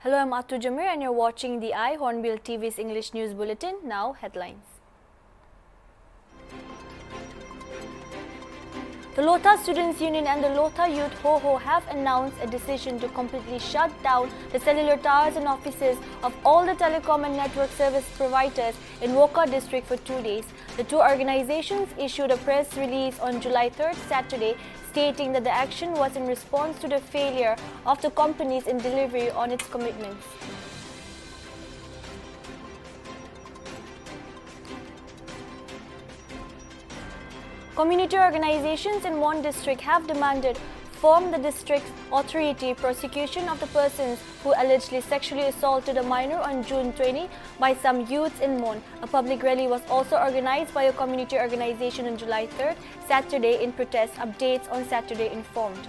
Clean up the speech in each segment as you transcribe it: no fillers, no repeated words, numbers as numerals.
Hello, I'm Atu Jamir and you're watching the Hornbill TV's English News Bulletin. Now, headlines. The Lotha Students' Union and the Lotha Youth Ho have announced a decision to completely shut down the cellular towers and offices of all the telecom and network service providers in Wokha district for 2 days. The two organizations issued a press release on July 3rd, Saturday, stating that the action was in response to the failure of the companies in delivery on its commitments. Community organizations in one district have demanded from the district's authority prosecution of the persons who allegedly sexually assaulted a minor on June 20 by some youths in Mon. A public rally was also organized by a community organization on July 3rd, Saturday, in protest. Updates on Saturday informed.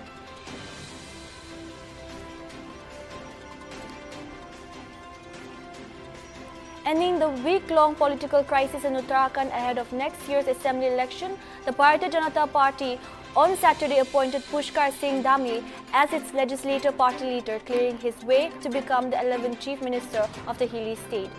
Ending the week-long political crisis in Uttarakhand ahead of next year's assembly election, the Bharatiya Janata Party on Saturday appointed Pushkar Singh Dhami as its legislative party leader, clearing his way to become the 11th Chief Minister of the hilly state.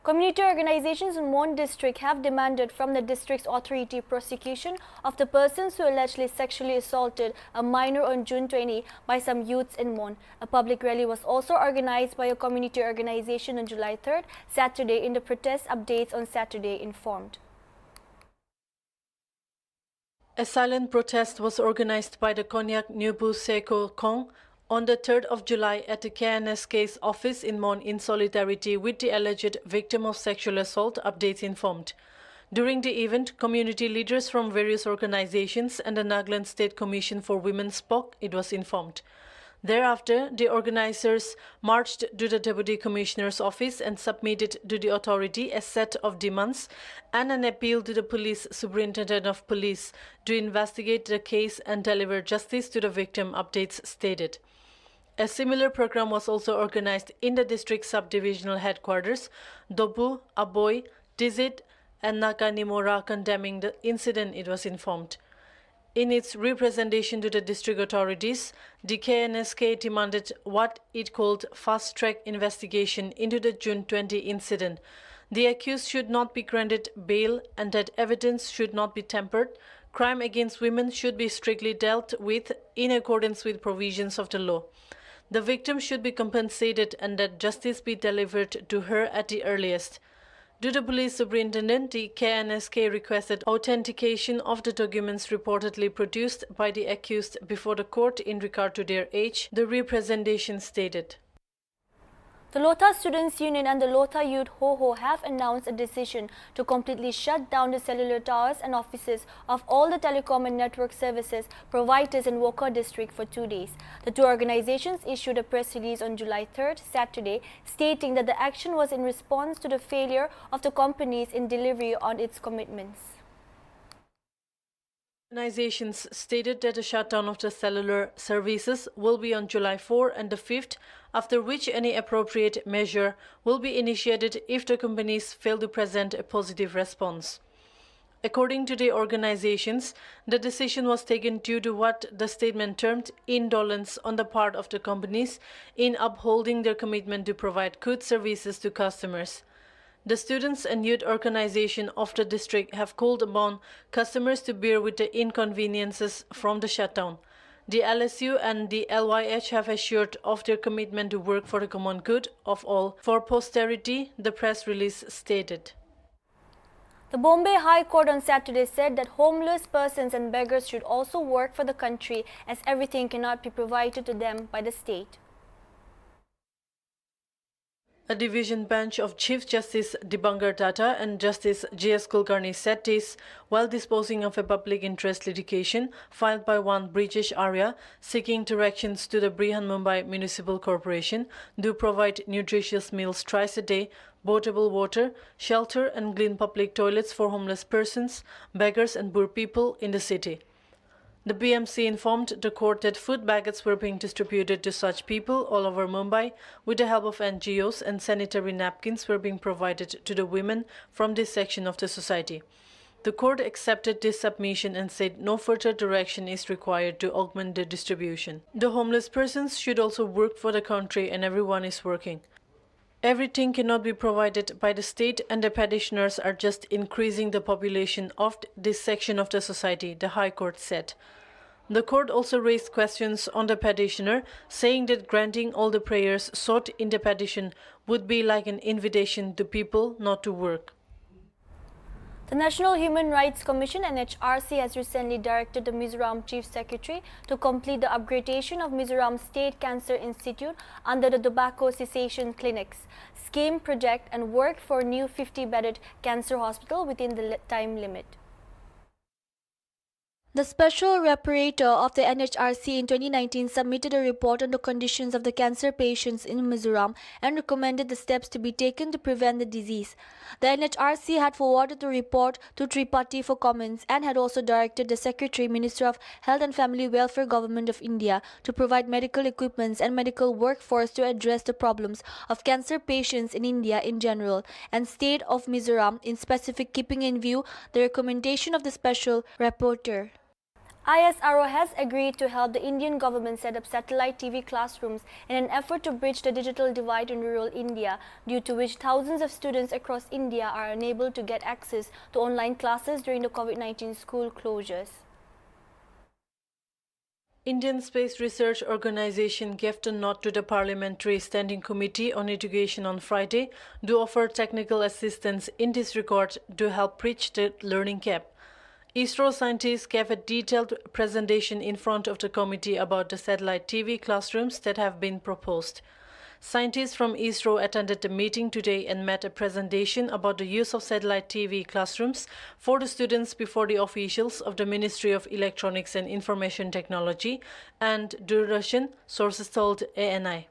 Community organizations in Mon district have demanded from the district's authority prosecution of the persons who allegedly sexually assaulted a minor on June 20 by some youths in Mon. A public rally was also organized by a community organization on July 3rd, Saturday, in the protest. Updates on Saturday informed. A silent protest was organized by the Konyak Nyubu Seko Kong on the 3rd of July at the KNSK's office in Mon in solidarity with the alleged victim of sexual assault, updates informed. During the event, community leaders from various organizations and the Nagaland State Commission for Women spoke, it was informed. Thereafter, the organizers marched to the Deputy Commissioner's office and submitted to the authority a set of demands and an appeal to the Police Superintendent of Police to investigate the case and deliver justice to the victim, updates stated. A similar program was also organized in the district subdivisional headquarters, Dobu, Aboy, Dizit, and Nakanimora, condemning the incident, it was informed. In its representation to the district authorities, the KNSK demanded what it called fast-track investigation into the June 20 incident. The accused should not be granted bail and that evidence should not be tampered. Crime against women should be strictly dealt with in accordance with provisions of the law. The victim should be compensated and that justice be delivered to her at the earliest. To the police superintendent, the KNSK requested authentication of the documents reportedly produced by the accused before the court in regard to their age, the representation stated. The Lotha Students' Union and the Lotha Youth Ho have announced a decision to completely shut down the cellular towers and offices of all the telecom and network services providers in Wokha district for 2 days. The two organizations issued a press release on July 3rd, Saturday, stating that the action was in response to the failure of the companies in delivery on its commitments. Organizations stated that the shutdown of the cellular services will be on July 4 and the 5th, after which any appropriate measure will be initiated if the companies fail to present a positive response. According to the organizations, the decision was taken due to what the statement termed indolence on the part of the companies in upholding their commitment to provide good services to customers. The students and youth organization of the district have called upon customers to bear with the inconveniences from the shutdown. The LSU and the LYH have assured of their commitment to work for the common good of all for posterity, the press release stated. The Bombay High Court on Saturday said that homeless persons and beggars should also work for the country as everything cannot be provided to them by the state. A division bench of Chief Justice Dibankar Datta and Justice J.S. Kulkarni said this while disposing of a public interest litigation filed by one British Arya seeking directions to the Brihan Mumbai Municipal Corporation to provide nutritious meals twice a day, potable water, shelter and clean public toilets for homeless persons, beggars and poor people in the city. The BMC informed the court that food packets were being distributed to such people all over Mumbai with the help of NGOs, and sanitary napkins were being provided to the women from this section of the society. The court accepted this submission and said no further direction is required to augment the distribution. The homeless persons should also work for the country, and everyone is working. Everything cannot be provided by the state, and the petitioners are just increasing the population of this section of the society, the High Court said. The court also raised questions on the petitioner, saying that granting all the prayers sought in the petition would be like an invitation to people not to work. The National Human Rights Commission (NHRC) has recently directed the Mizoram Chief Secretary to complete the upgradation of Mizoram State Cancer Institute under the Tobacco Cessation Clinics scheme project and work for a new 50-bedded cancer hospital within the time limit. The Special Rapporteur of the NHRC in 2019 submitted a report on the conditions of the cancer patients in Mizoram and recommended the steps to be taken to prevent the disease. The NHRC had forwarded the report to Triparty for comments and had also directed the Secretary, Minister of Health and Family Welfare, Government of India, to provide medical equipments and medical workforce to address the problems of cancer patients in India in general and state of Mizoram in specific, keeping in view the recommendation of the Special Rapporteur. ISRO has agreed to help the Indian government set up satellite TV classrooms in an effort to bridge the digital divide in rural India, due to which thousands of students across India are unable to get access to online classes during the COVID-19 school closures. Indian Space Research Organisation gave a nod to the Parliamentary Standing Committee on Education on Friday to offer technical assistance in this regard to help bridge the learning gap. ISRO scientists gave a detailed presentation in front of the committee about the satellite TV classrooms that have been proposed. Scientists from ISRO attended the meeting today and made a presentation about the use of satellite TV classrooms for the students before the officials of the Ministry of Electronics and Information Technology and Doordarshan, sources told ANI.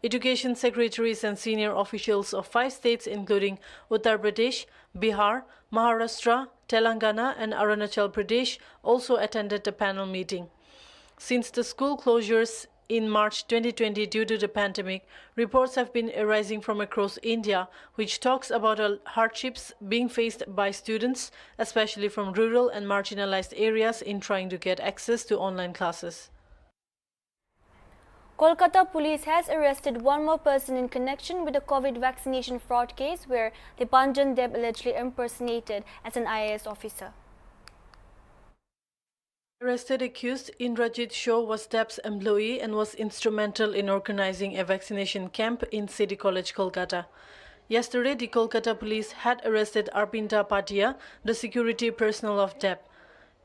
Education secretaries and senior officials of 5 states including Uttar Pradesh, Bihar, Maharashtra, Telangana and Arunachal Pradesh also attended the panel meeting. Since the school closures in March 2020 due to the pandemic, reports have been arising from across India, which talks about the hardships being faced by students, especially from rural and marginalized areas, in trying to get access to online classes. Kolkata police has arrested one more person in connection with the COVID vaccination fraud case where Dipanjan Deb allegedly impersonated as an IAS officer. Arrested accused Indrajit Shaw was Deb's employee and was instrumental in organizing a vaccination camp in City College, Kolkata. Yesterday, the Kolkata police had arrested Arpinda Patia, the security personnel of Deb.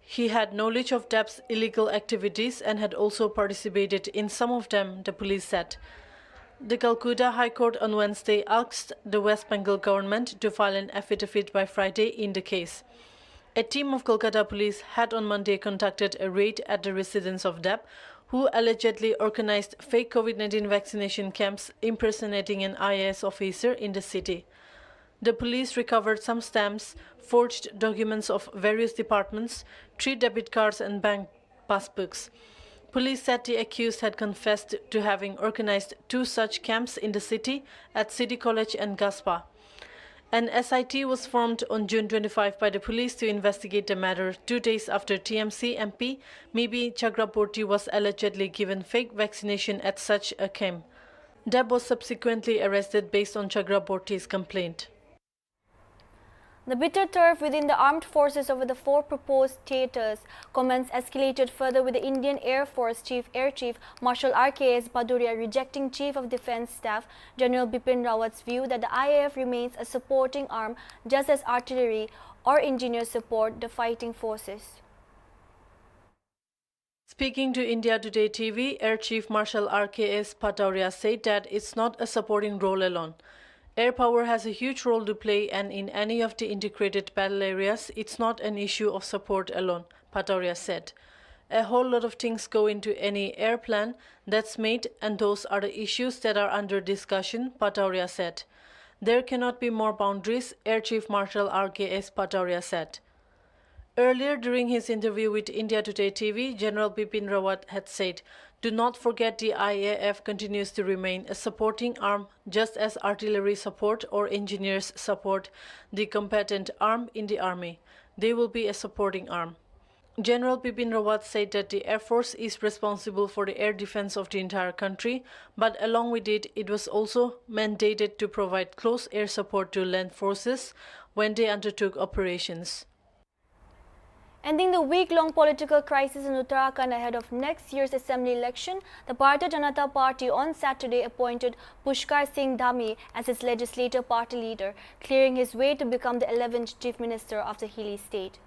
He had knowledge of Deb's illegal activities and had also participated in some of them, the police said. The Calcutta High Court on Wednesday asked the West Bengal government to file an affidavit by Friday in the case. A team of Kolkata police had on Monday conducted a raid at the residence of Deb, who allegedly organized fake COVID-19 vaccination camps impersonating an IAS officer in the city. The police recovered some stamps, forged documents of various departments, 3 debit cards and bank passbooks. Police said the accused had confessed to having organized 2 such camps in the city at City College and Gaspa. An SIT was formed on June 25 by the police to investigate the matter 2 days after TMC MP Mibi Chakraborty was allegedly given fake vaccination at such a camp. Deb was subsequently arrested based on Chakraborty's complaint. The bitter turf within the armed forces over the 4 proposed theatres comments escalated further, with the Indian Air Force Air Chief Marshal RKS Bhaduria rejecting Chief of Defence Staff General Bipin Rawat's view that the IAF remains a supporting arm just as artillery or engineers support the fighting forces. Speaking to India Today TV, Air Chief Marshal RKS Bhaduria said that it's not a supporting role alone. Air power has a huge role to play, and in any of the integrated battle areas, it's not an issue of support alone, Bhaduria said. A whole lot of things go into any air plan that's made, and those are the issues that are under discussion, Bhaduria said. There cannot be more boundaries, Air Chief Marshal RKS Bhaduria said. Earlier during his interview with India Today TV, General Bipin Rawat had said, "Do not forget the IAF continues to remain a supporting arm just as artillery support or engineers support the combatant arm in the army. they will be a supporting arm. General Bipin Rawat said that the Air Force is responsible for the air defense of the entire country, but along with it, it was also mandated to provide close air support to land forces when they undertook operations. Ending the week-long political crisis in Uttarakhand ahead of next year's assembly election, the Bharatiya Janata Party on Saturday appointed Pushkar Singh Dhami as its legislative party leader, clearing his way to become the 11th Chief Minister of the hilly state.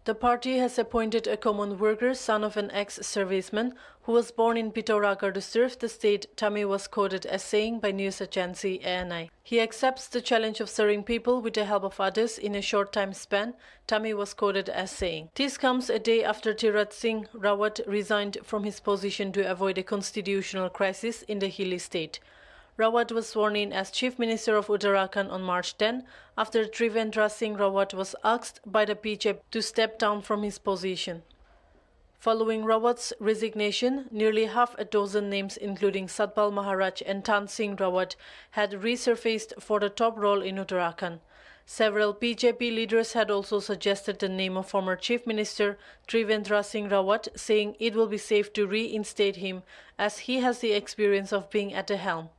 The party has appointed a common worker, son of an ex-serviceman, who was born in Pithoragarh to serve the state, Dhami was quoted as saying by news agency ANI. He accepts the challenge of serving people with the help of others in a short time span, Dhami was quoted as saying. This comes a day after Tirath Singh Rawat resigned from his position to avoid a constitutional crisis in the hilly state. Rawat was sworn in as Chief Minister of Uttarakhand on March 10 after Trivendra Singh Rawat was asked by the BJP to step down from his position. Following Rawat's resignation, nearly half a dozen names including Satpal Maharaj and Tan Singh Rawat had resurfaced for the top role in Uttarakhand. Several BJP leaders had also suggested the name of former Chief Minister Trivendra Singh Rawat, saying it will be safe to reinstate him as he has the experience of being at the helm.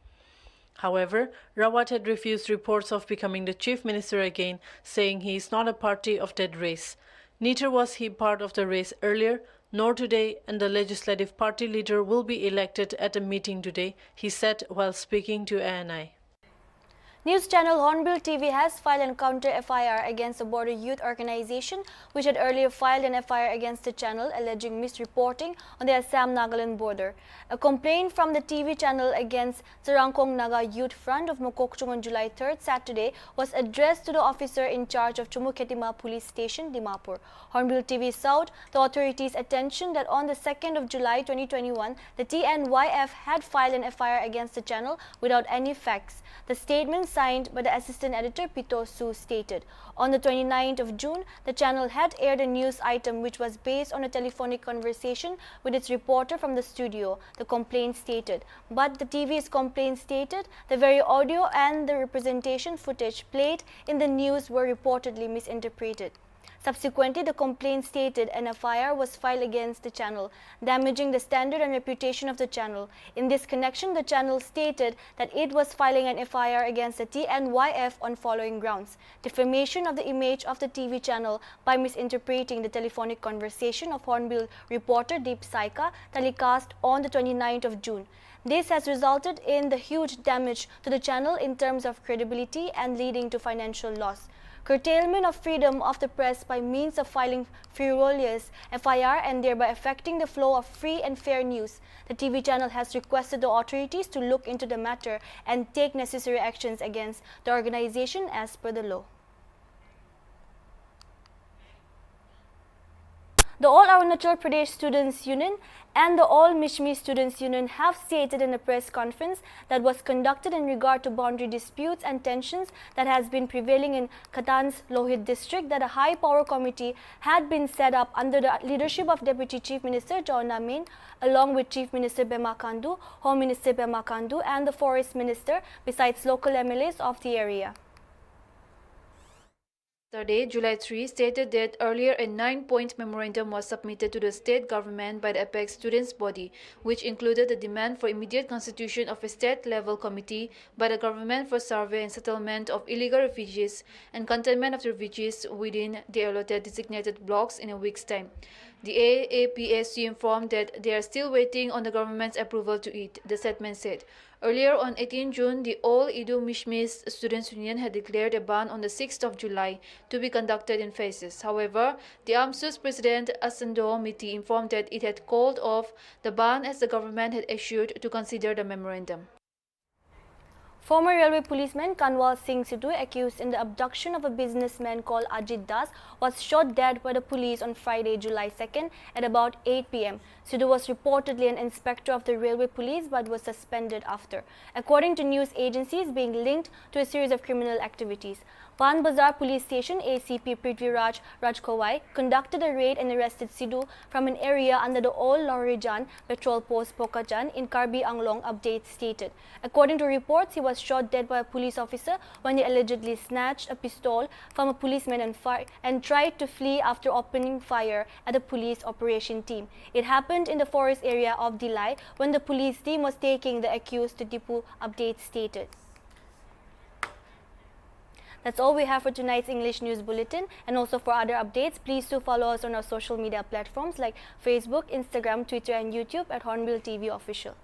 However, Rawat had refused reports of becoming the Chief Minister again, saying he is not a party of that race. Neither was he part of the race earlier, nor today, and the Legislative Party leader will be elected at a meeting today, he said while speaking to ANI. News channel Hornbill TV has filed a counter FIR against the Border Youth Organization, which had earlier filed an FIR against the channel alleging misreporting on the Assam-Nagaland border. A complaint from the TV channel against Sarangkong Naga Youth Front of Mokokchung on July 3rd, Saturday, was addressed to the officer in charge of Chumukhetima Police Station, Dimapur. Hornbill TV sought the authorities' attention that on the 2nd of July 2021, the TNYF had filed an FIR against the channel without any facts. The statement signed by the assistant editor Pito Su stated, on the 29th of June, the channel had aired a news item which was based on a telephonic conversation with its reporter from the studio, the complaint stated. But the TV's complaint stated the very audio and the representation footage played in the news were reportedly misinterpreted. Subsequently, the complaint stated an FIR was filed against the channel, damaging the standard and reputation of the channel. In this connection, the channel stated that it was filing an FIR against the TNYF on following grounds: defamation of the image of the TV channel by misinterpreting the telephonic conversation of Hornbill reporter Deep Saika telecast on the 29th of June. This has resulted in the huge damage to the channel in terms of credibility and leading to financial loss. Curtailment of freedom of the press by means of filing frivolous FIR and thereby affecting the flow of free and fair news. The TV channel has requested the authorities to look into the matter and take necessary actions against the organization as per the law. The All Arunachal Pradesh Students Union and the All Mishmi Students Union have stated in a press conference that was conducted in regard to boundary disputes and tensions that has been prevailing in Khatan's Lohit district that a high power committee had been set up under the leadership of Deputy Chief Minister Jauna Main, along with Chief Minister Bema Khandu, Home Minister Bema Khandu and the Forest Minister, besides local MLAs of the area. Yesterday, July 3, stated that earlier a 9-point memorandum was submitted to the state government by the apex students body, which included the demand for immediate constitution of a state-level committee by the government for survey and settlement of illegal refugees and containment of the refugees within the allotted designated blocks in a week's time. The AAPSU informed that they are still waiting on the government's approval to it, the statement said. Earlier on 18 June, the All Idu Mishmis Students Union had declared a ban on the 6th of July to be conducted in phases. However, the AMSU's President Asando Miti informed that it had called off the ban as the government had issued to consider the memorandum. Former railway policeman Kanwal Singh Sidhu, accused in the abduction of a businessman called Ajit Das, was shot dead by the police on Friday, July 2nd at about 8 p.m. Sidhu was reportedly an inspector of the railway police but was suspended after, according to news agencies, being linked to a series of criminal activities. Pan Bazar Police Station ACP Prithviraj Rajkowai conducted a raid and arrested Sidhu from an area under the old Lorijan petrol post Pokajan in Karbi Anglong, update stated. According to reports, he was shot dead by a police officer when he allegedly snatched a pistol from a policeman and tried to flee after opening fire at the police operation team. It happened in the forest area of Dilai when the police team was taking the accused to Dipu, update stated. That's all we have for tonight's English News Bulletin, and also for other updates, please do follow us on our social media platforms like Facebook, Instagram, Twitter and YouTube at Hornbill TV Official.